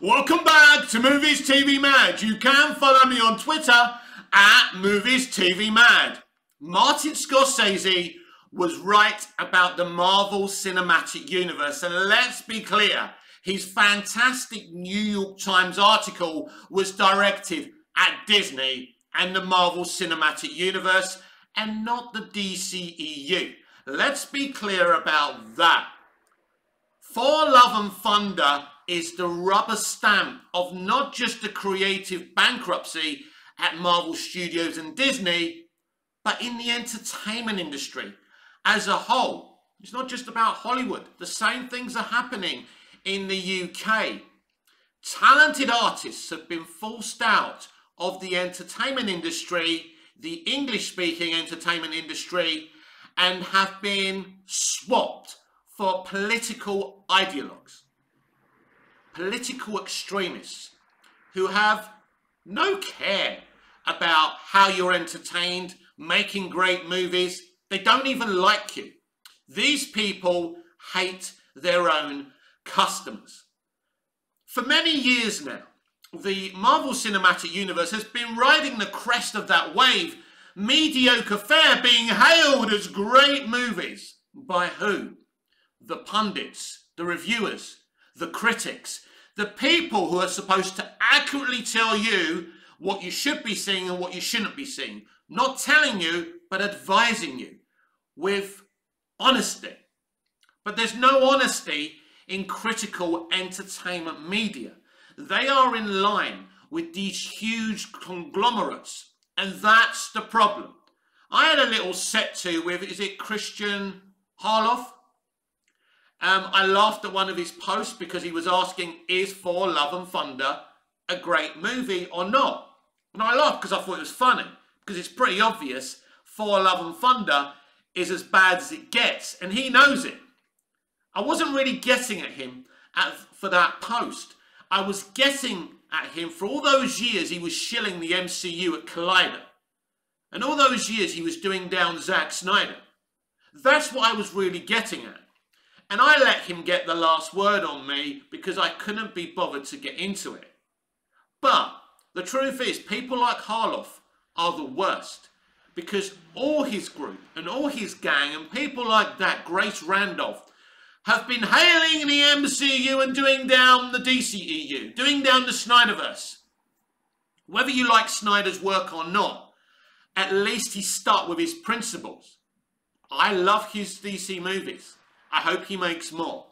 Welcome back to Movies TV Mad. You can follow me on Twitter at Movies TV Mad. Martin Scorsese was right about the Marvel Cinematic Universe, and let's be clear, his fantastic New York Times article was directed at Disney and the Marvel Cinematic Universe and not the DCEU. Let's be clear about that. Thor: Love and Thunder is the rubber stamp of not just the creative bankruptcy at Marvel Studios and Disney, but in the entertainment industry as a whole. It's not just about Hollywood. The same things are happening in the UK. Talented artists have been forced out of the entertainment industry, the English-speaking entertainment industry, and have been swapped for political ideologues, political extremists who have no care about how you're entertained, making great movies. They don't even like you. These people hate their own customers. For many years now, the Marvel Cinematic Universe has been riding the crest of that wave, mediocre fare being hailed as great movies. By who? The pundits, the reviewers, the critics, the people who are supposed to accurately tell you what you should be seeing and what you shouldn't be seeing. Not telling you, but advising you with honesty. But there's no honesty in critical entertainment media. They are in line with these huge conglomerates, and that's the problem. I had a little set to with, is it Christian Harloff? I laughed at one of his posts because he was asking, is Thor: Love and Thunder a great movie or not? And I laughed because I thought it was funny, because it's pretty obvious Thor: Love and Thunder is as bad as it gets, and he knows it. I wasn't really getting at him for that post. I was getting at him for all those years he was shilling the MCU at Collider. And all those years he was doing down Zack Snyder. That's what I was really getting at. And I let him get the last word on me because I couldn't be bothered to get into it. But the truth is, people like Harloff are the worst. Because all his group and all his gang and people like that, Grace Randolph, have been hailing the MCU and doing down the DCEU, doing down the Snyderverse. Whether you like Snyder's work or not, at least he stuck with his principles. I love his DC movies. I hope he makes more.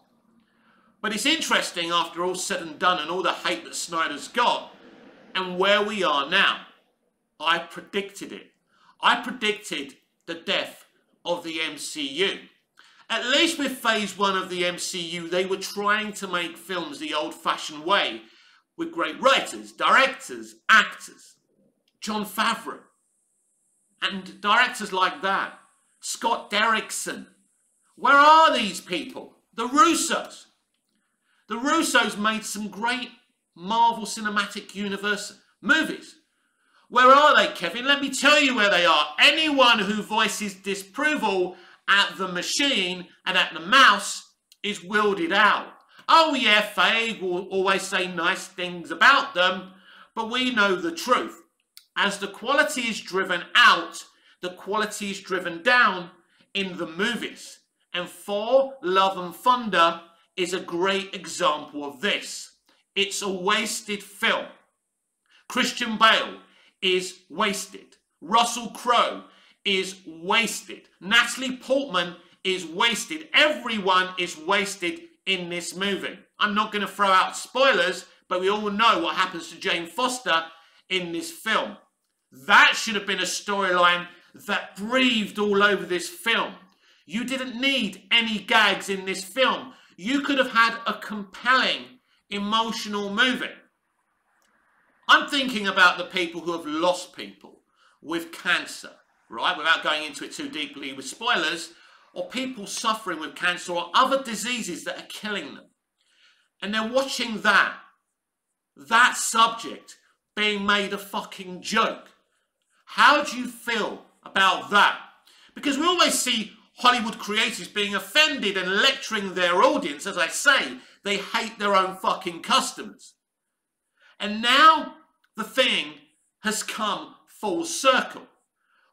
But it's interesting, after all said and done and all the hate that Snyder's got, and where we are now. I predicted it. I predicted the death of the MCU. At least with phase 1 of the MCU, they were trying to make films the old-fashioned way, with great writers, directors, actors. Jon Favreau. And directors like that. Scott Derrickson. Where are these people? The Russos. The Russos made some great Marvel Cinematic Universe movies. Where are they, Kevin? Let me tell you where they are. Anyone who voices disapproval at the machine and at the mouse is wielded out. Oh yeah, Feige will always say nice things about them, but we know the truth. As the quality is driven out, the quality is driven down in the movies. And Thor: Love and Thunder is a great example of this. It's a wasted film. Christian Bale is wasted. Russell Crowe is wasted. Natalie Portman is wasted. Everyone is wasted in this movie. I'm not going to throw out spoilers, but we all know what happens to Jane Foster in this film. That should have been a storyline that breathed all over this film. You didn't need any gags in this film. You could have had a compelling, emotional movie. I'm thinking about the people who have lost people with cancer, right? Without going into it too deeply with spoilers, or people suffering with cancer or other diseases that are killing them. And they're watching that subject being made a fucking joke. How do you feel about that? Because we always see Hollywood creators being offended and lecturing their audience. As I say, they hate their own fucking customers. And now the thing has come full circle.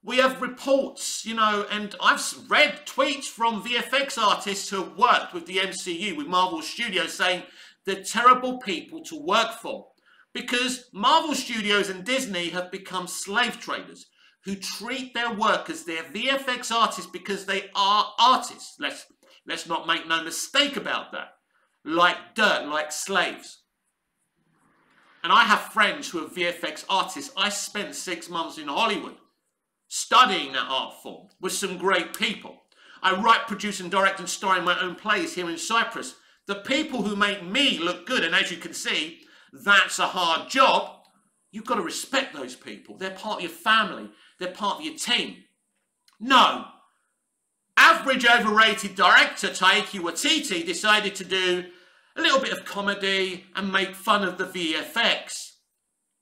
We have reports, you know, and I've read tweets from VFX artists who have worked with the MCU, with Marvel Studios, saying they're terrible people to work for. Because Marvel Studios and Disney have become slave traders who treat their workers, their VFX artists, because they are artists. Let's not make no mistake about that. Like dirt, like slaves. And I have friends who are VFX artists. I spent 6 months in Hollywood studying that art form with some great people. I write, produce and direct and star in my own plays here in Cyprus. The people who make me look good, and as you can see, that's a hard job. You've got to respect those people. They're part of your family. They're part of your team. No. Average overrated director Taika Waititi decided to do a little bit of comedy and make fun of the VFX.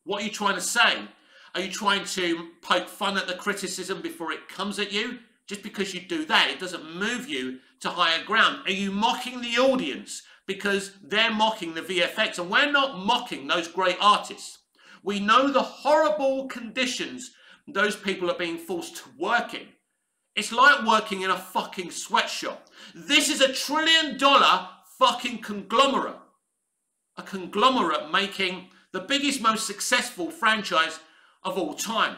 What are you trying to say? Are you trying to poke fun at the criticism before it comes at you? Just because you do that, it doesn't move you to higher ground. Are you mocking the audience because they're mocking the VFX? And we're not mocking those great artists. We know the horrible conditions those people are being forced to work in. It's like working in a fucking sweatshop. This is $1 trillion fucking conglomerate. A conglomerate making the biggest, most successful franchise of all time.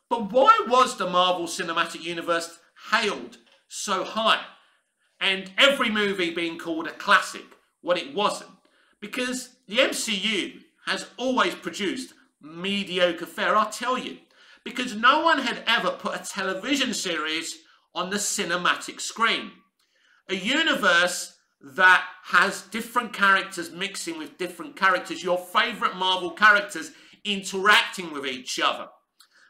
But why was the Marvel Cinematic Universe hailed so high? And every movie being called a classic, when it wasn't. Because the MCU has always produced mediocre fare, I'll tell you. Because no one had ever put a television series on the cinematic screen. A universe that has different characters mixing with different characters, your favourite Marvel characters interacting with each other.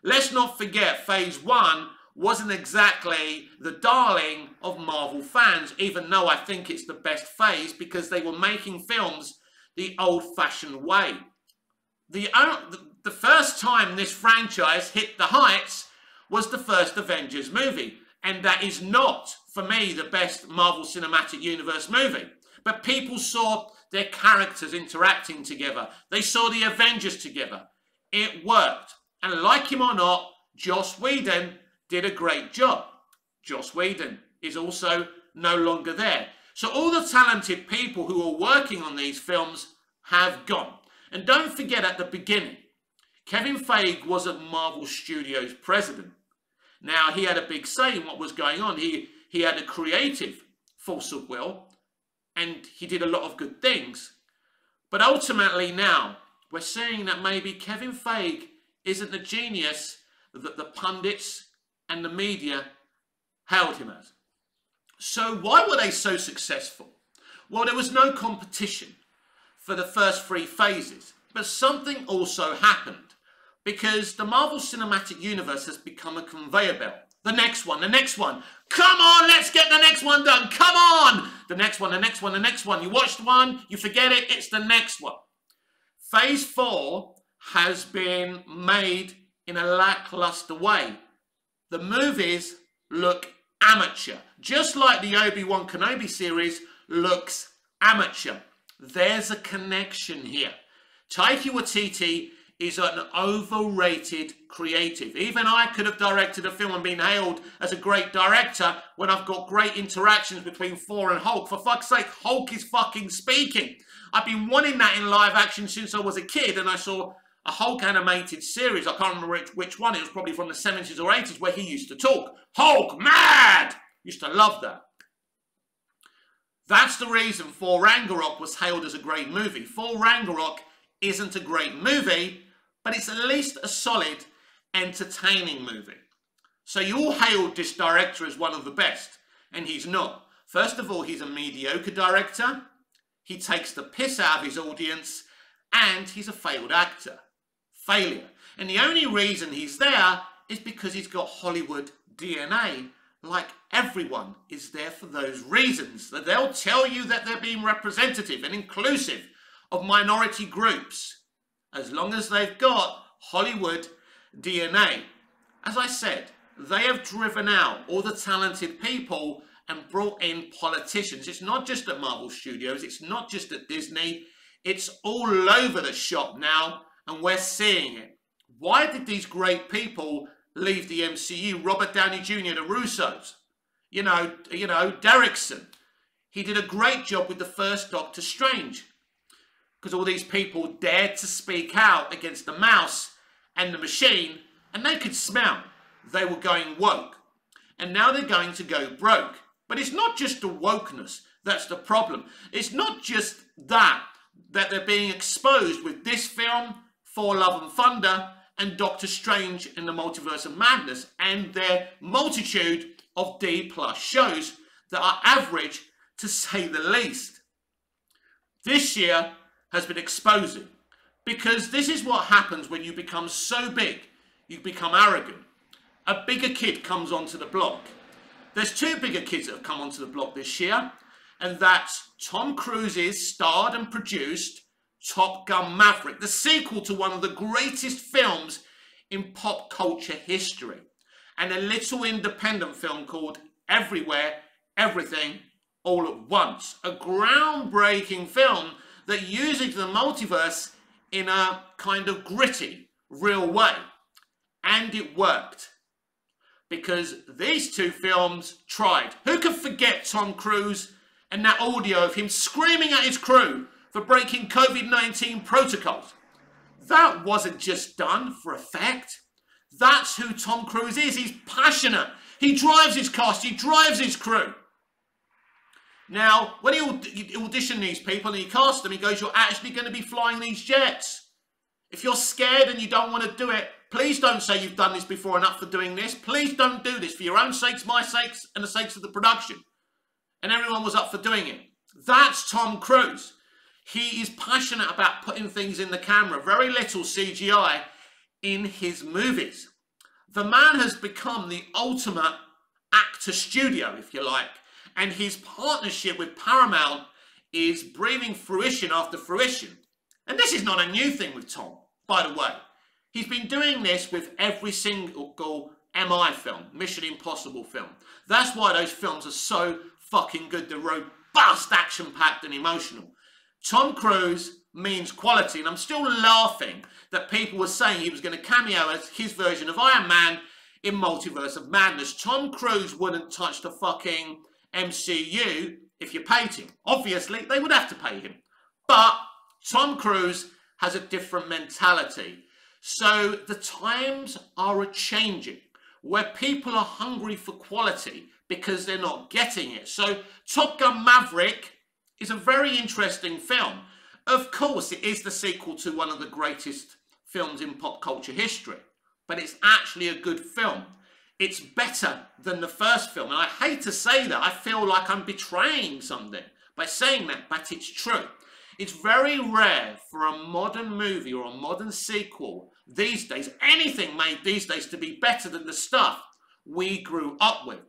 Let's not forget, Phase 1 wasn't exactly the darling of Marvel fans, even though I think it's the best phase because they were making films the old-fashioned way. The first time this franchise hit the heights was the first Avengers movie, and that is not, for me, the best Marvel Cinematic Universe movie. But people saw their characters interacting together. They saw the Avengers together. It worked. And like him or not, Joss Whedon did a great job. Joss Whedon is also no longer there. So all the talented people who were working on these films have gone. And don't forget, at the beginning, Kevin Feige wasn't Marvel Studios president. Now, he had a big say in what was going on. He had a creative force of will, and he did a lot of good things. But ultimately now, we're seeing that maybe Kevin Feige isn't the genius that the pundits and the media hailed him as. So why were they so successful? Well, there was no competition for the first 3 phases. But something also happened. Because the Marvel Cinematic Universe has become a conveyor belt. The next one, the next one. Come on, let's get the next one done. Come on! The next one, the next one, the next one. You watched one, you forget it, it's the next one. Phase 4 has been made in a lackluster way. The movies look amateur. Just like the Obi-Wan Kenobi series looks amateur. There's a connection here. Taika Waititi is an overrated creative. Even I could have directed a film and been hailed as a great director when I've got great interactions between Thor and Hulk. For fuck's sake, Hulk is fucking speaking. I've been wanting that in live action since I was a kid, and I saw a Hulk animated series. I can't remember which one. It was probably from the 70s or 80s where he used to talk. Hulk, mad! Used to love that. That's the reason Thor Ragnarok was hailed as a great movie. Thor Ragnarok isn't a great movie, but it's at least a solid, entertaining movie. So you all hailed this director as one of the best, and he's not. First of all, he's a mediocre director, he takes the piss out of his audience, and he's a failed actor. Failure. And the only reason he's there is because he's got Hollywood DNA. Like everyone is there for those reasons. That they'll tell you that they're being representative and inclusive of minority groups, as long as they've got Hollywood DNA. As I said, they have driven out all the talented people and brought in politicians. It's not just at Marvel Studios, it's not just at Disney, It's all over the shop now, and we're seeing it. Why did these great people leave the MCU? Robert Downey Jr., the Russos, you know, Derrickson. He did a great job with the first Doctor Strange, because all these people dared to speak out against the mouse and the machine, and they could smell they were going woke. And now they're going to go broke. But it's not just the wokeness that's the problem. It's not just that they're being exposed with this film, Thor Love and Thunder, and Doctor Strange in the Multiverse of Madness, and their multitude of D+ shows that are average, to say the least. This year has been exposing, because this is what happens when you become so big, you become arrogant. A bigger kid comes onto the block. There's two bigger kids that have come onto the block this year, and that's Tom Cruise's starred and produced Top Gun Maverick, the sequel to one of the greatest films in pop culture history, and a little independent film called Everywhere, Everything, All at Once, a groundbreaking film that uses the multiverse in a kind of gritty, real way. And it worked, because these two films tried. Who could forget Tom Cruise and that audio of him screaming at his crew for breaking COVID-19 protocols? That wasn't just done for effect. That's who Tom Cruise is. He's passionate. He drives his cast. He drives his crew. Now, when he auditioned these people and he cast them, he goes, you're actually going to be flying these jets. If you're scared and you don't want to do it, please don't say you've done this before enough for doing this. Please don't do this for your own sakes, my sakes, and the sakes of the production. And everyone was up for doing it. That's Tom Cruise. He is passionate about putting things in the camera. Very little CGI in his movies. The man has become the ultimate actor studio, if you like. And his partnership with Paramount is breathing fruition after fruition. And this is not a new thing with Tom, by the way. He's been doing this with every single MI film, Mission Impossible film. That's why those films are so fucking good. They're robust, action-packed and emotional. Tom Cruise means quality, and I'm still laughing that people were saying he was going to cameo as his version of Iron Man in Multiverse of Madness. Tom Cruise wouldn't touch the fucking MCU if you paid him. Obviously, they would have to pay him. But Tom Cruise has a different mentality. So the times are a-changing, where people are hungry for quality because they're not getting it. So Top Gun Maverick is a very interesting film. Of course, it is the sequel to one of the greatest films in pop culture history, but it's actually a good film. It's better than the first film, and I hate to say that. I feel like I'm betraying something by saying that, but it's true. It's very rare for a modern movie or a modern sequel these days, anything made these days, to be better than the stuff we grew up with.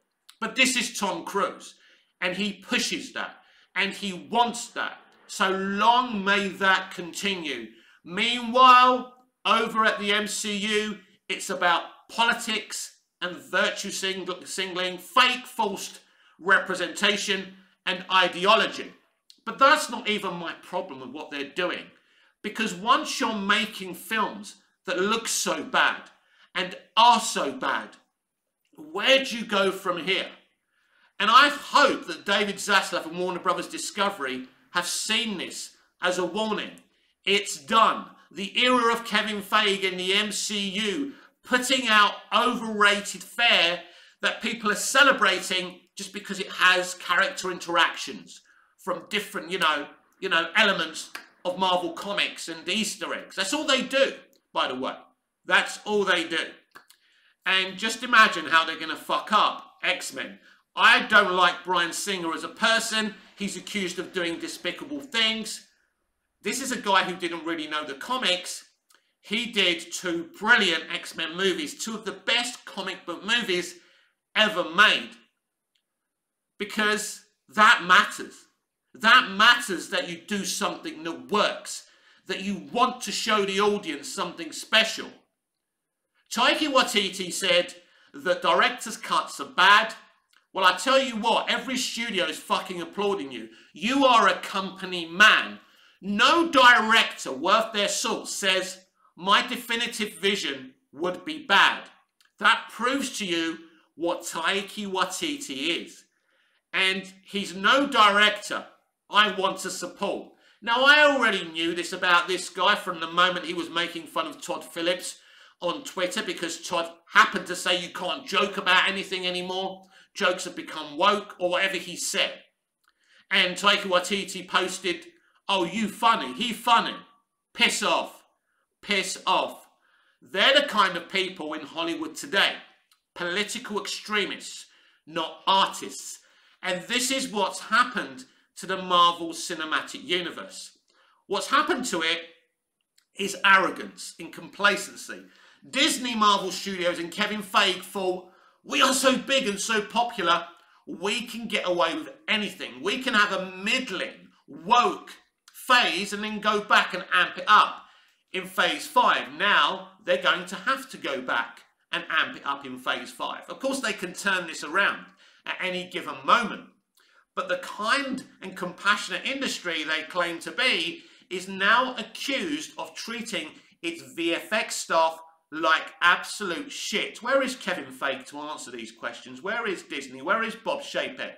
But this is Tom Cruise, and he pushes that, and he wants that. So long may that continue. Meanwhile, over at the MCU, it's about politics and virtue signaling, fake false representation and ideology. But that's not even my problem with what they're doing. Because once you're making films that look so bad and are so bad, where do you go from here? And I hope that David Zaslav and Warner Brothers Discovery have seen this as a warning. It's done. The era of Kevin Feige in the MCU putting out overrated fare that people are celebrating just because it has character interactions from different, elements of Marvel Comics and Easter eggs. That's all they do, by the way. That's all they do. And just imagine how they're going to fuck up X-Men. I don't like Bryan Singer as a person. He's accused of doing despicable things. This is a guy who didn't really know the comics. He did 2 brilliant X-Men movies, 2 of the best comic book movies ever made. Because that matters. That matters, that you do something that works, that you want to show the audience something special. Taika Waititi said that director's cuts are bad. Well, I tell you what, every studio is fucking applauding you. You are a company man. No director worth their salt says, my definitive vision would be bad. That proves to you what Taika Waititi is. And he's no director I want to support. Now, I already knew this about this guy from the moment he was making fun of Todd Phillips on Twitter, because Todd happened to say you can't joke about anything anymore. Jokes have become woke, or whatever he said. And Taika Waititi posted, oh, you funny, he funny. Piss off. Piss off. They're the kind of people in Hollywood today. Political extremists, not artists. And this is what's happened to the Marvel Cinematic Universe. What's happened to it is arrogance and complacency. Disney, Marvel Studios and Kevin Feige thought, we are so big and so popular, we can get away with anything. We can have a middling, woke phase and then go back and amp it up in phase 5. Now they're going to have to go back and amp it up in phase 5. Of course, they can turn this around at any given moment. But the kind and compassionate industry they claim to be is now accused of treating its VFX staff like absolute shit. Where is Kevin Feige to answer these questions? Where is Disney? Where is Bob Chapek?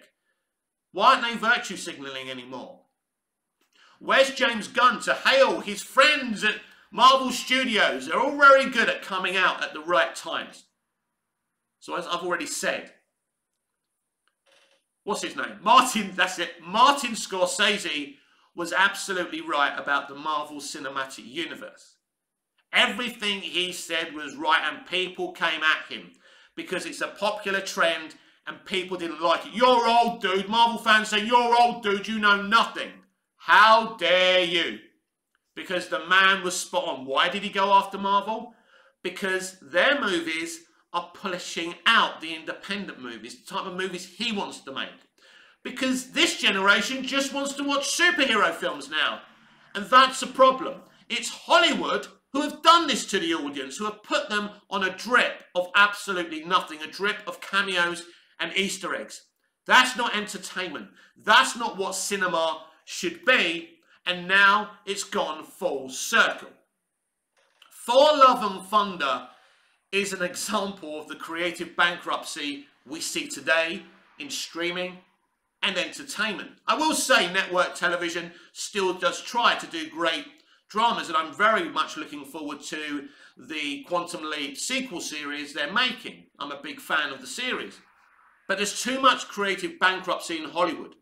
Why aren't they virtue signalling anymore? Where's James Gunn to hail his friends at Marvel Studios? They're all very good at coming out at the right times. So as I've already said, what's his name? Martin, that's it. Martin Scorsese was absolutely right about the Marvel Cinematic Universe. Everything he said was right, and people came at him because it's a popular trend and people didn't like it. You're old, dude. Marvel fans say, you're old, dude. You know nothing. How dare you? Because the man was spot on. Why did he go after Marvel? Because their movies are pushing out the independent movies, the type of movies he wants to make. Because this generation just wants to watch superhero films now. And that's a problem. It's Hollywood who have done this to the audience, who have put them on a drip of absolutely nothing, a drip of cameos and Easter eggs. That's not entertainment. That's not what cinema should be. And now it's gone full circle. Thor: Love and Thunder is an example of the creative bankruptcy we see today in streaming and entertainment. I will say network television still does try to do great dramas, and I'm very much looking forward to the Quantum Leap sequel series they're making. I'm a big fan of the series. But there's too much creative bankruptcy in Hollywood.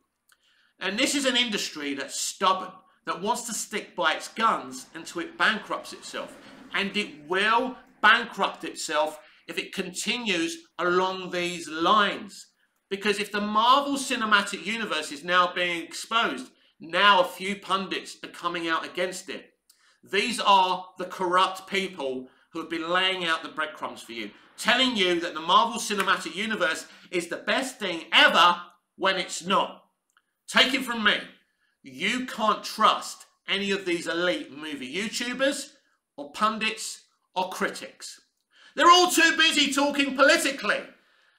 And this is an industry that's stubborn, that wants to stick by its guns until it bankrupts itself. And it will bankrupt itself if it continues along these lines. Because if the Marvel Cinematic Universe is now being exposed, now a few pundits are coming out against it. These are the corrupt people who have been laying out the breadcrumbs for you, telling you that the Marvel Cinematic Universe is the best thing ever when it's not. Take it from me. You can't trust any of these elite movie YouTubers or pundits or critics. They're all too busy talking politically.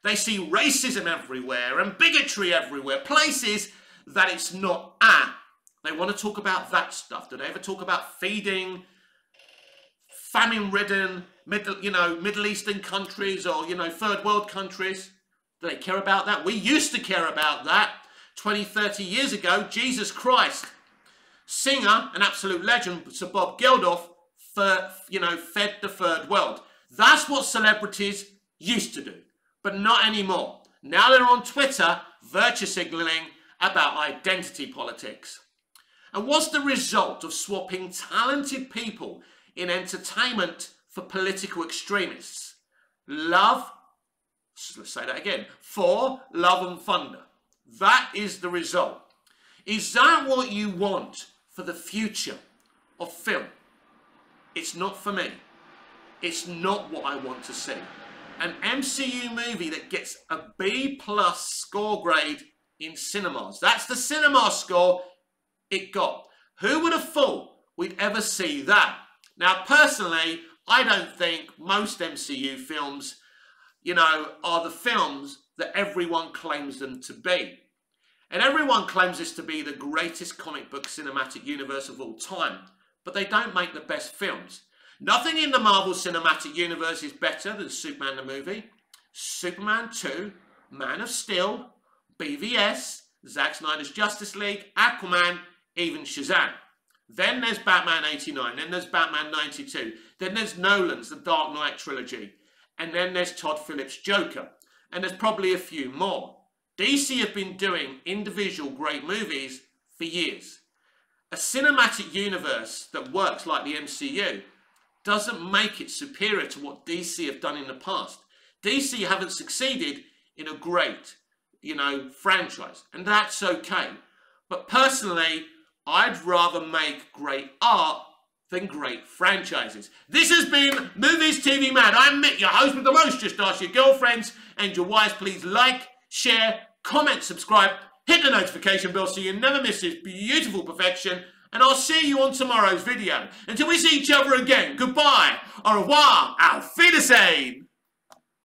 They see racism everywhere and bigotry everywhere, places that it's not at. They want to talk about that stuff. Do they ever talk about feeding famine-ridden Middle Eastern countries or, third world countries? Do they care about that? We used to care about that 20, 30 years ago. Jesus Christ. Singer, an absolute legend, Sir Bob Geldof, fed the third world. That's what celebrities used to do, but not anymore. Now they're on Twitter, virtue signaling about identity politics. And what's the result of swapping talented people in entertainment for political extremists? Let's say that again. Thor: Love and Thunder. That is the result. Is that what you want for the future of film? It's not for me. It's not what I want to see. An MCU movie that gets a B+ score grade in cinemas. That's the cinema score it got. Who would have thought we'd ever see that? Now, personally, I don't think most MCU films, are the films that everyone claims them to be. And everyone claims this to be the greatest comic book cinematic universe of all time, but they don't make the best films. Nothing in the Marvel Cinematic Universe is better than Superman the movie, Superman 2, Man of Steel, BVS, Zack Snyder's Justice League, Aquaman, even Shazam. Then there's Batman 89, then there's Batman 92, then there's Nolan's The Dark Knight trilogy, and then there's Todd Phillips' Joker, and there's probably a few more. DC have been doing individual great movies for years. A cinematic universe that works like the MCU doesn't make it superior to what DC have done in the past. DC haven't succeeded in a great, franchise, and that's okay. But personally, I'd rather make great art than great franchises. This has been Movies TV Mad. I'm Mick, your host with the most. Just ask your girlfriends and your wives. Please like, share, comment, subscribe, hit the notification bell so you never miss this beautiful perfection. And I'll see you on tomorrow's video. Until we see each other again, goodbye, au revoir, auf Wiedersehen.